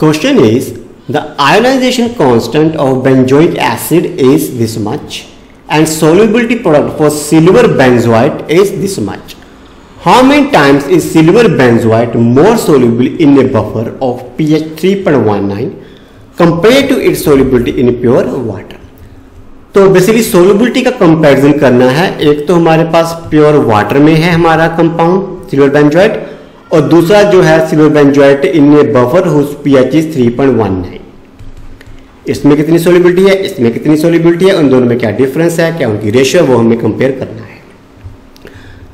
Question is, the ionization constant of benzoic acid is this much and solubility product for silver benzoate is this much. How many times is silver benzoate more soluble in a buffer of pH 3.19 compared to its solubility in pure water? तो basically solubility का comparison करना है। एक तो हमारे पास pure water में है हमारा कंपाउंड सिल्वर बेंजोएट, और दूसरा जो है silver benzoate in a buffer whose pH is 3.19। इसमें कितनी सोल्युबिलिटी है, इसमें कितनी सोल्युबिलिटी है, उन दोनों में क्या डिफरेंस है, क्या उनकी रेशियो, वो हमें कंपेयर करना है।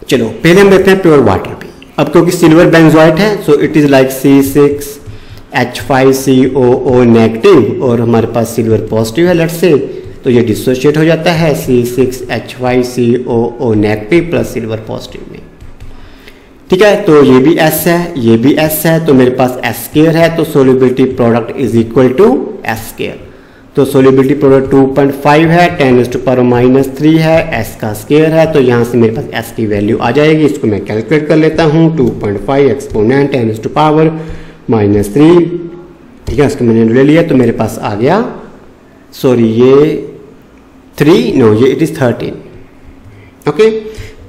चलो पहले हम देखते हैं प्योर वाटर पे। अब क्योंकि सिल्वर बेंजोएट है so it is like C6H5COO negative और हमारे पास सिल्वर पॉजिटिव है लेट्स से, तो ये डिसोशिएट हो जाता है C6H5COO negative plus silver positive में। ठीक है, तो ये भी S है, ये भी S है, तो मेरे पास S स्क्वायर है, तो solubility product is equal to S square. तो सोल्युबिलिटी प्रोडक्ट 2.5 है, 10⁻³ है, S का स्क्वायर है, तो यहाँ से मेरे पास S की वैल्यू आ जाएगी। इसको मैं कैलकुलेट कर लेता हूँ, 2.5 एक्सपोनेंट 10⁻³ ठीक है, इसको मैंने ले लिया, तो मेरे पास आ गया, सॉरी ये 3 नो ये इट इज 13। ओके,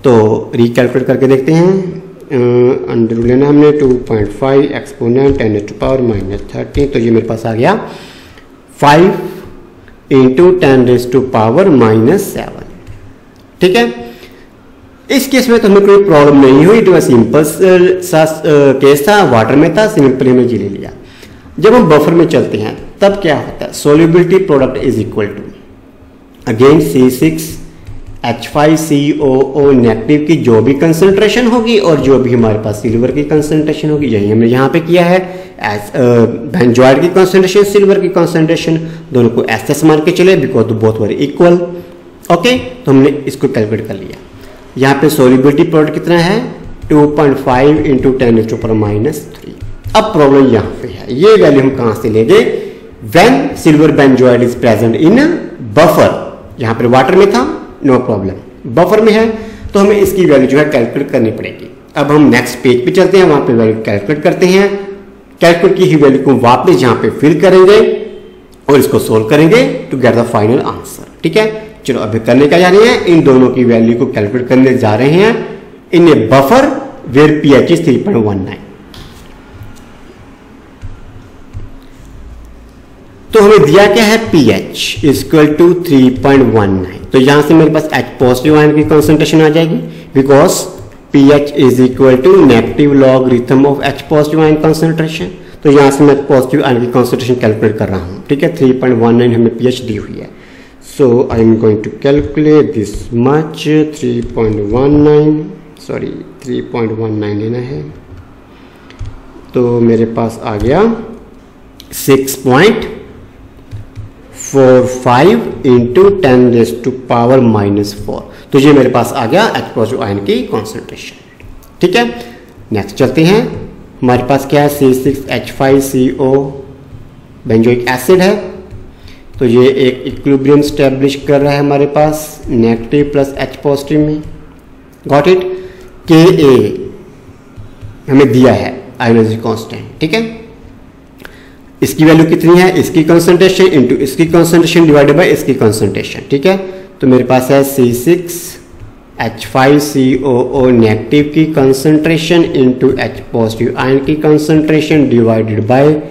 तो रिकैलकुलेट करके देखते हैं। अंडर रूट लेना हमने 2.5 एक्सपोनेंट 10⁻³ तो ये मेरे पास आ गया 5 × 10⁻⁻7। ठीक है, इस केस में तो हमें कोई प्रॉब्लम नहीं हुई, जो सिंपल सा केस था, वाटर में था, सिंपली हमने जी ले लिया। जब हम बफर में चलते हैं तब क्या होता है, solubility product is equal to again C6H5COO negative की जो भी कंसंट्रेशन होगी और जो भी हमारे पास सिल्वर की कंसंट्रेशन होगी, यही हमने यहाँ पे किया है। बेंजोएट की कंसंट्रेशन, सिल्वर की कंसंट्रेशन, दोनों को एस मान के चले because both were equal. Okay, तो हमने इसको कैलकुलेट कर लिया। यहाँ पे सोल्युबिलिटी प्रोडक्ट कितना है, 2.5 × 10⁻³ अब प्रॉब्लम यहाँ पे है, ये वैल्यू हम कहाँ से लेंगे, when silver benzoate is present in buffer. यहाँ पर वाटर में था, नो प्रॉब्लम, बफर में है तो हमें इसकी वैल्यू जो है कैलकुलेट करनी पड़ेगी। अब हम नेक्स्ट पेज पे चलते हैं, वहां पे वैल्यू कैलकुलेट करते हैं। कैलकुलेट की ही वैल्यू को वापस यहाँ पे फिल करेंगे और इसको सोल्व करेंगे to get the final answer. ठीक है, चलो अभी करने क्या जा रहे हैं, इन दोनों की वैल्यू को कैलकुलेट करने जा रहे हैं in a buffer where pH is 3.19। तो हमें दिया क्या है, pH इक्वल टू 3.19। तो यहां से मेरे पास H पॉजिटिव आयन की कंसंट्रेशन आ जाएगी because pH is equal to negative logarithm of H positive ion concentration. तो यहां से मैं पॉजिटिव आयन की कंसंट्रेशन कैलकुलेट कर रहा हूं। ठीक है, 3.19 हमें pH दी हुई है, so I am going to calculate this much 3.19 लेना है। तो मेरे पास आ गया 6.45 × 10⁻⁻⁴। तो ये मेरे पास आ गया H पॉजिटिव आयन की कॉन्सेंट्रेशन। ठीक है, नेक्स्ट चलते हैं। हमारे पास क्या है, C6H5CO बेंजोइक एसिड है, तो ये एक इक्विलिब्रियम स्टैब्लिश कर रहा है हमारे पास नेगेटिव प्लस H पॉजिटिव में। Got it. Ka हमें दिया है आयोनाइजेशन कांस्टेंट। ठीक है, इसकी वैल्यू कितनी है, इसकी कंसंट्रेशन इंटू इसकी कंसंट्रेशन डिवाइडेड बाय इसकी कंसंट्रेशन। ठीक है, तो मेरे पास है C6H5COO नेगेटिव की concentration into H positive ion की कंसंट्रेशन डिवाइडेड बाय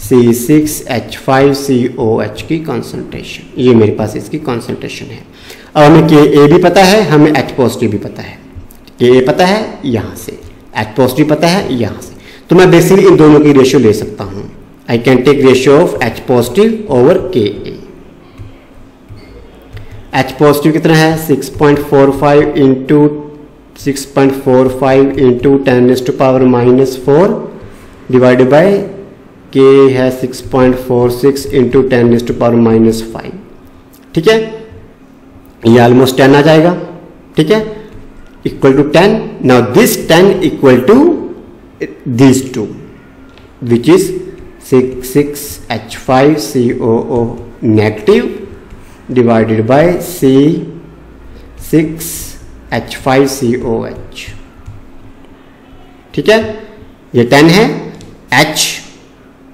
C6H5COH की कंसंट्रेशन। ये मेरे पास इसकी कंसंट्रेशन है। अब हमें Ka भी पता है, हमें H पॉजिटिव भी पता है। Ka पता है यहाँ से, H पॉजिटिव पता है यहाँ से, तो मैं बेसिकली इन दोनों की रेशियो ले सकता हूँ। I can take ratio of H positive over Ka। H positive कितना है, 6.45 × 10⁻⁴ डिवाइडेड बाय K है 6.46 × 10⁻⁵। ठीक है, ये ऑलमोस्ट 10 आ जाएगा। ठीक है, equal to 10। Now this 10 equal to this 2 which is 6H5COO negative divided by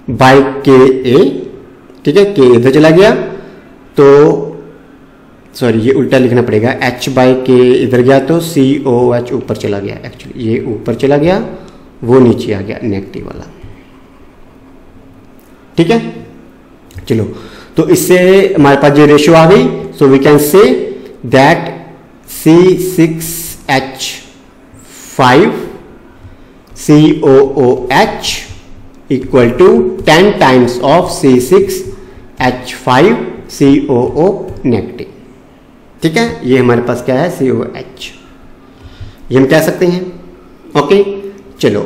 by K A, ठीक है, के इधर चला गया तो सॉरी ये उल्टा लिखना पड़ेगा, एच बाय के इधर गया तो सी ओ एच ऊपर चला गया, एक्चुअली ये ऊपर चला गया वो नीचे आ गया नेगेटिव वाला, ठीक है। चलो तो इससे हमारे पास जो रेशियो आ गई, so we can say that C6H5 COOH equal to 10 times of C6H5 COO negative, ठीक है। ये हमारे पास क्या है, COH, ये हम कह सकते हैं, ओके। चलो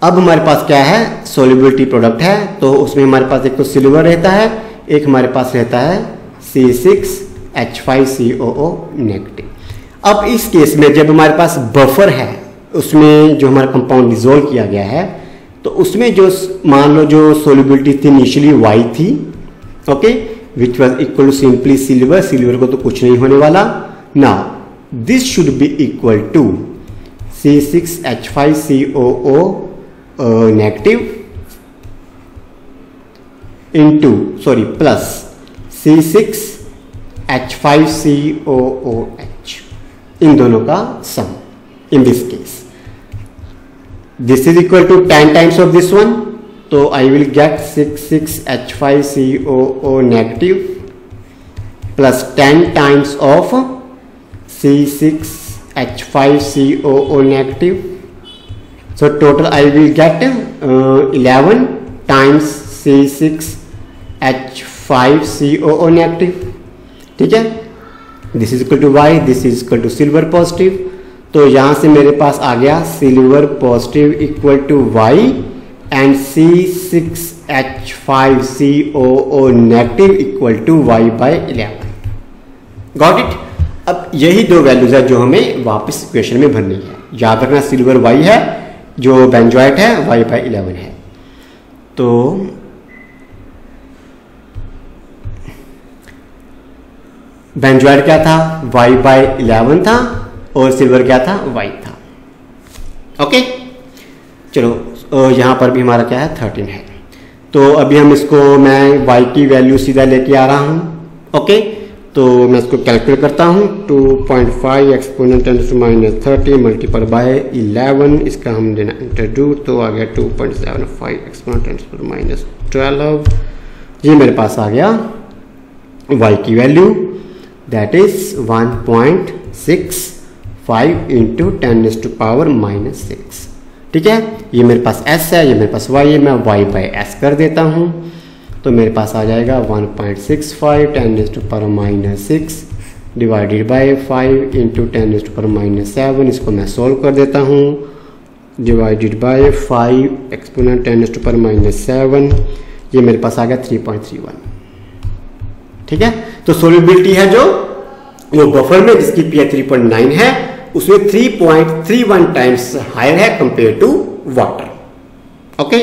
अब हमारे पास क्या है, सोल्युबिलिटी प्रोडक्ट है, तो उसमें हमारे पास एक तो सिल्वर रहता है, एक हमारे पास रहता है C6H5COO नेगेटिव। अब इस केस में जब हमारे पास बफर है, उसमें जो हमारा कंपाउंड डिसॉल्व किया गया है, तो उसमें जो मान लो जो सोल्युबिलिटी थी इनिशियली Y थी, okay, which was equal to simply silver, silver को तो कुछ नहीं होने वाला। Now this should be equal to C6H5COO negative into sorry plus C6H5COOH, इन दोनों का सम। In this case this is equal to 10 times of this one, तो I will get 6H5COO negative plus 10 times of C6H5COO negative, so total I will get 11 times C6H5COO negative, ठीक है। This is equal to Y, this is equal to silver positive, तो यहां से मेरे पास आ गया silver positive equal to Y and C6H5COO negative equal to Y by 11। Got it. अब यही दो वैल्यूज है जो हमें वापस इक्वेशन में भरनी है। याद रखना सिल्वर Y है, जो बेंजोइट है Y बाय 11 है। तो बेंजोइट क्या था, Y बाय 11 था, और सिल्वर क्या था, Y था, ओके। चलो यहां पर भी हमारा क्या है 13 है, तो अभी हम इसको मैं Y की वैल्यू सीधा लेके आ रहा हूं, ओके। तो मैं इसको कैलकुलेट करता हूँ, 2.5 एक्सपोनेंट 10⁻30 मल्टीपल बाय 11, इसका हम देना इंटरडू, तो आ गया 2.75 एक्सपोनेंट 10⁻12। ये मेरे पास आ गया Y की वैल्यू, दैट इज 1.65 इंटू 10⁻⁻6, ठीक है। ये मेरे पास S है, ये मेरे पास Y है, मैं Y बाय S कर देता हूँ, तो मेरे पास आ जाएगा 1.65 10⁻6 डिवाइडेड बाय 5 इंटू 10⁻7, इसको मैं सोल्व कर देता हूँ, डिवाइडेड बाय 5 एक्सपोनेंट 10⁻7, ये मेरे पास आ गया 3.31, ठीक है। तो सोल्युबिलिटी है जो वो बफर में जिसकी pH 3.9 है, उसमें 3.31 टाइम्स हायर है कंपेयर टू वाटर, ओके।